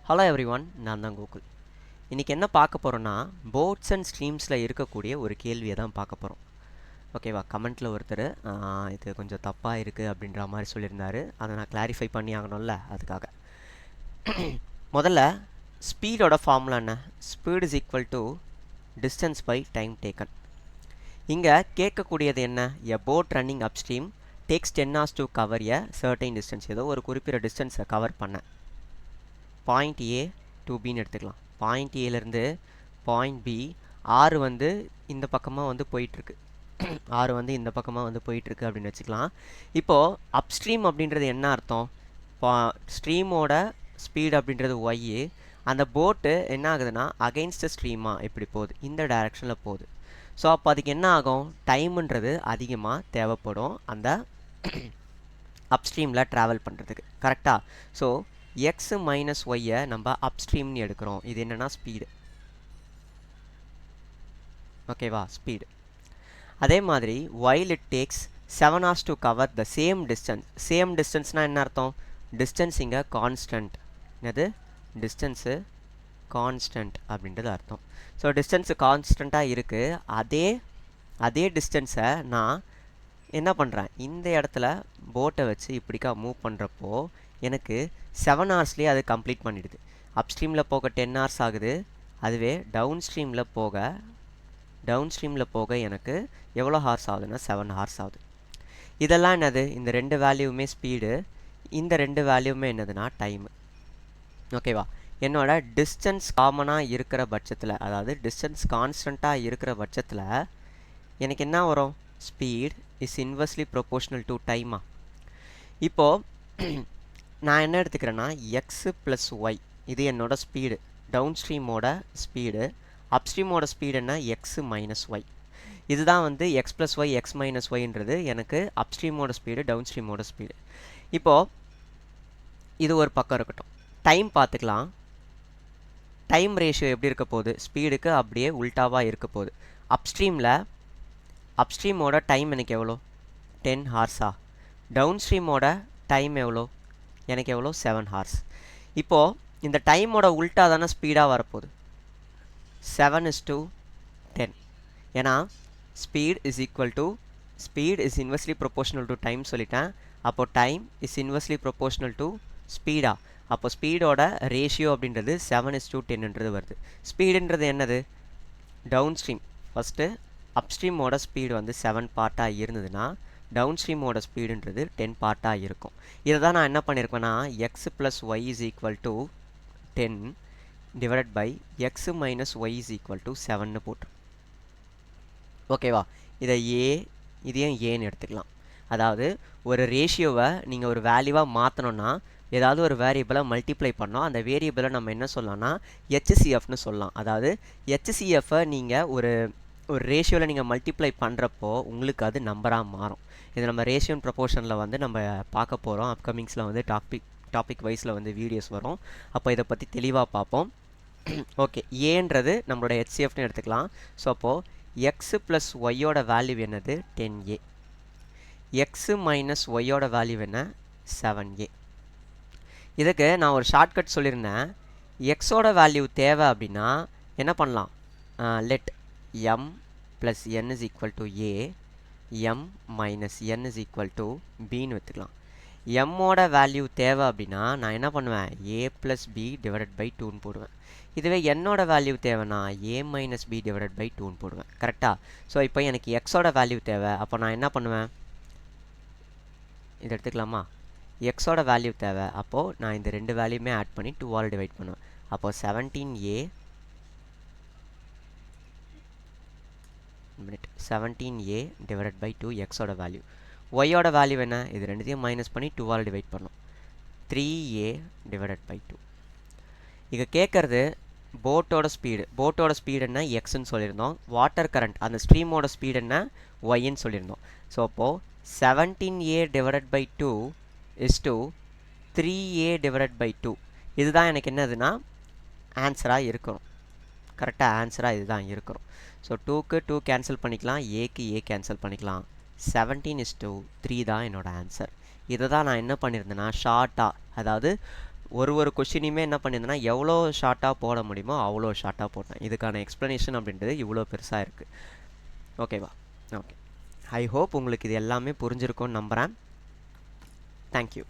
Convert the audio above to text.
Hello everyone, நான் தான் கோகுல். இன்றைக்கி என்ன பார்க்க போகிறோன்னா, போட்ஸ் அண்ட் ஸ்ட்ரீம்ஸில் இருக்கக்கூடிய ஒரு கேள்வியை தான் பார்க்க போகிறோம். ஓகேவா? கமெண்ட்டில் ஒருத்தர் இது கொஞ்சம் தப்பாக இருக்குது அப்படின்ற மாதிரி சொல்லியிருந்தாரு. அதை நான் கிளாரிஃபை பண்ணி ஆகணும்ல, அதுக்காக. முதல்ல ஸ்பீடோட ஃபார்முலா என்ன? Speed is equal to distance by time taken. இங்கே கேட்கக்கூடியது என்ன? A boat running up stream takes 10 hours to cover a certain distance. ஏதோ ஒரு குறிப்பிட்ட டிஸ்டன்ஸை கவர் பண்ண பாயிண்ட் ஏ டு பின்னு எடுத்துக்கலாம். பாயிண்ட் ஏலேருந்து பாயிண்ட் பி, ஆறு வந்து இந்த பக்கமாக வந்து போயிட்டுருக்கு. ஆறு வந்து இந்த பக்கமாக வந்து போயிட்டுருக்கு அப்படின்னு வச்சுக்கலாம். இப்போது அப்ஸ்ட்ரீம் அப்படின்றது என்ன அர்த்தம்? ஸ்ட்ரீமோட ஸ்பீட் அப்படின்றது ஒய்யு. அந்த போட்டு என்ன ஆகுதுன்னா அகெயின்ஸ்ட் ஸ்ட்ரீமாக இப்படி போகுது, இந்த டைரெக்ஷனில் போகுது. ஸோ அப்போ அதுக்கு என்ன ஆகும்? டைமுன்றது அதிகமாக தேவைப்படும் அந்த அப்ஸ்ட்ரீமில் ட்ராவல் பண்ணுறதுக்கு. கரெக்டாக? ஸோ எக்ஸ் மைனஸ் ஒய்யை நம்ம அப்ஸ்ட்ரீம்னு எடுக்கிறோம். இது என்னென்னா ஸ்பீடு. ஓகேவா? ஸ்பீடு. அதே மாதிரி while it takes 7 hours to cover the same distance. Same டிஸ்டன்ஸ்னால் என்ன அர்த்தம்? டிஸ்டன்ஸ் இங்கே கான்ஸ்டன்ட். என்னது? டிஸ்டன்ஸு கான்ஸ்டன்ட் அப்படின்றது அர்த்தம். ஸோ டிஸ்டன்ஸு கான்ஸ்டண்ட்டாக இருக்குது. அதே டிஸ்டன்ஸை நான் என்ன பண்ணுறேன்? இந்த இடத்துல போட்டை வச்சு இப்படிக்கா மூவ் பண்ணுறப்போ எனக்கு 7 ஹவர்ஸ்லேயே அது கம்ப்ளீட் பண்ணிடுது. அப்ஸ்ட்ரீமில் போக 10 hours ஆகுது. அதுவே டவுன் ஸ்ட்ரீமில் போக எனக்கு எவ்வளோ ஹார்ஸ் ஆகுதுன்னா 7 hours ஆகுது. இதெல்லாம் என்னது? இந்த ரெண்டு வேல்யூவுமே ஸ்பீடு, இந்த ரெண்டு வேல்யூவுமே என்னதுன்னா டைமு. ஓகேவா? என்னோட டிஸ்டன்ஸ் காமனாக இருக்கிற பட்சத்தில், அதாவது டிஸ்டன்ஸ் கான்ஸ்டண்ட்டாக இருக்கிற பட்சத்தில் எனக்கு என்ன வரும்? Speed is inversely proportional to டைமா. இப்போது நான் என்ன எடுத்துக்கிறேன்னா எக்ஸு ப்ளஸ் ஒய், இது என்னோடய ஸ்பீடு, டவுன் ஸ்ட்ரீமோட ஸ்பீடு. அப்ஸ்ட்ரீமோட ஸ்பீடு என்ன? X minus Y. இதுதான் வந்து X plus Y X minus ஒய்ன்றது எனக்கு அப்ஸ்ட்ரீமோட ஸ்பீடு, டவுன் ஸ்ட்ரீமோட ஸ்பீடு. இப்போது இது ஒரு பக்கம் இருக்கட்டும். டைம் பார்த்துக்கலாம். டைம் ரேஷியோ எப்படி இருக்க போகுது? ஸ்பீடுக்கு அப்படியே உல்ட்டாவாக இருக்க போகுது. அப்ஸ்ட்ரீமோட டைம் எனக்கு எவ்வளோ? 10 hours. டவுன் ஸ்ட்ரீமோட டைம் எவ்வளோ? எனக்கு எவ்வளோ? 7 hours. இப்போது இந்த டைமோட உல்ட்டா தானே ஸ்பீடாக வரப்போகுது. 7:10. ஏன்னா speed is inversely proportional to time சொல்லிட்டேன். அப்போது time is inversely proportional to ஸ்பீடா. அப்போ ஸ்பீடோட ரேஷியோ அப்படின்றது 7:10ன்றது வருது. ஸ்பீடுன்றது என்னது? Down stream. ஃபஸ்ட்டு அப்ஸ்ட்ரீமோட ஸ்பீடு வந்து 7 பார்ட்டாக இருந்ததுன்னா டவுன் ஸ்ட்ரீமோட ஸ்பீடுன்றது 10 பார்ட்டாக இருக்கும். இதை தான் நான் என்ன பண்ணியிருக்கேன்னா X plus Y is equal to 10 divided by X minus Y is equal to 7ன்னு போட்டு. ஓகேவா? இதையும் ஏன்னு எடுத்துக்கலாம். அதாவது ஒரு ரேஷியோவை நீங்கள் ஒரு வேல்யூவாக மாற்றணுன்னா ஏதாவது ஒரு வேரியபிளை மல்டிப்ளை பண்ணோம். அந்த வேரியபிளை நம்ம என்ன சொல்லலாம்னா HCFன்னு சொல்லலாம். அதாவது HCFை நீங்கள் ஒரு ரேஷியோவில் நீங்கள் மல்டிப்ளை பண்ணுறப்போ உங்களுக்கு அது நம்பராக மாறும். இது நம்ம ரேஷியோ அண்ட் ப்ரொபோர்ஷனில் வந்து நம்ம பார்க்க போகிறோம். அப்கமிங்ஸில் வந்து டாபிக் வைஸில் வந்து வீடியோஸ் வரும். அப்போ இதை பற்றி தெளிவாக பார்ப்போம். ஓகே, ஏன்றது நம்மளோட HCFன்னு எடுத்துக்கலாம். ஸோ அப்போது எக்ஸு ப்ளஸ் ஒய்யோட வேல்யூ என்னது? 10A. எக்ஸு மைனஸ் ஒய்யோட வேல்யூ என்ன? 7A. இதுக்கு நான் ஒரு ஷார்ட்கட் சொல்லியிருந்தேன். எக்ஸோட வேல்யூ தேவை அப்படின்னா என்ன பண்ணலாம்? Let m plus n is equal to a, m minus n is equal to bன்னு வச்சுக்கலாம். mோட வேல்யூ தேவை அப்படின்னா நான் என்ன பண்ணுவேன்? a plus b divided by 2ன்னு போடுவேன். இதுவே என்னோட வேல்யூ தேவைன்னா a minus b divided by 2ன்னு போடுவேன். கரெக்டாக? ஸோ இப்போ எனக்கு எக்ஸோட வேல்யூ தேவை. அப்போ நான் என்ன பண்ணுவேன்? இதை எடுத்துக்கலாமா? எக்ஸோட வேல்யூ தேவை. அப்போது நான் இந்த ரெண்டு வேல்யூமே ஆட் பண்ணி 2ஆல் டிவைட் பண்ணுவேன். அப்போது 17a 17a divided by 2 எக்ஸோட வேல்யூ. ஒய்யோட வேல்யூ என்ன? இது ரெண்டுத்தையும் மைனஸ் பண்ணி 2ஆல் டிவைட் பண்ணோம். 3a divided by 2. இங்கே கேட்குறது போட்டோட ஸ்பீடு என்ன? எக்ஸ்ன்னு சொல்லியிருந்தோம். வாட்டர் கரண்ட் அந்த ஸ்ட்ரீமோட ஸ்பீடு என்ன? ஒய்ன்னு சொல்லியிருந்தோம். ஸோ அப்போது 17a divided by 2 is to 3a divided by 2. இதுதான் எனக்கு என்னதுன்னா ஆன்சராக இருக்கணும். கரெக்டாக ஆன்சராக இதுதான் இருக்கணும். ஸோ 2க்கு 2 கேன்சல் பண்ணிக்கலாம், ஏக்கு ஏ கேன்சல் பண்ணிக்கலாம். 17:3 தான் என்னோடய ஆன்சர். இதை தான் நான் என்ன பண்ணியிருந்தேன்னா ஷார்ட்டாக, அதாவது ஒரு கொஷினையுமே என்ன பண்ணியிருந்தேன்னா எவ்வளோ ஷார்ட்டாக போட முடியுமோ அவ்வளோ ஷார்ட்டாக போட்டேன். இதுக்கான எக்ஸ்ப்ளனேஷன் அப்படின்றது இவ்வளோ பெருசாக இருக்குது. ஓகேவா? ஓகே, ஐ ஹோப் உங்களுக்கு இது எல்லாமே புரிஞ்சிருக்கும்னு நம்புகிறேன். தேங்க்யூ.